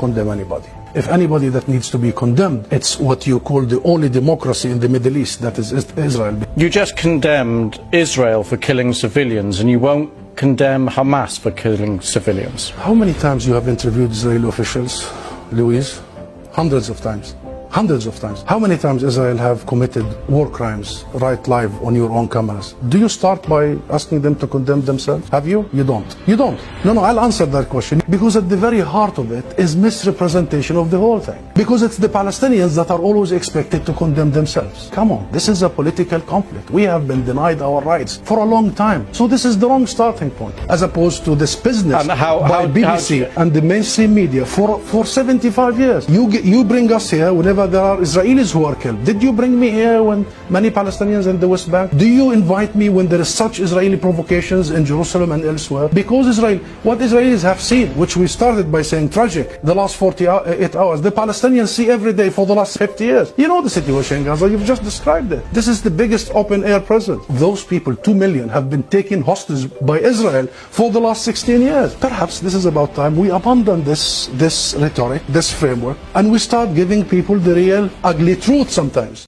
condemn anybody. If anybody that needs to be condemned, it's what you call the only democracy in the Middle East, that is Israel. You just condemned Israel for killing civilians, and you won't condemn Hamas for killing civilians. How many times you have interviewed Israeli officials, Louise? Hundreds of times. Hundreds of times. How many times Israel have committed war crimes right live on your own cameras? Do you start by asking them to condemn themselves? Have you? You don't. You don't. No, I'll answer that question. Because at the very heart of it is misrepresentation of the whole thing. Because it's the Palestinians that are always expected to condemn themselves. Come on, this is a political conflict. We have been denied our rights for a long time. So this is the wrong starting point. As opposed to this business by BBC and the mainstream media for 75 years. You bring us here whenever there are Israelis who are killed. Did you bring me here when many Palestinians in the West Bank? Do you invite me when there is such Israeli provocations in Jerusalem and elsewhere? Because what Israelis have seen, which we started by saying tragic, the last 48 hours, the Palestinians see every day for the last 50 years. You know the situation in Gaza, you've just described it. This is the biggest open-air prison. Those people, 2 million, have been taken hostage by Israel for the last 16 years. Perhaps this is about time we abandon this rhetoric, this framework, and we start giving people the real ugly truth sometimes.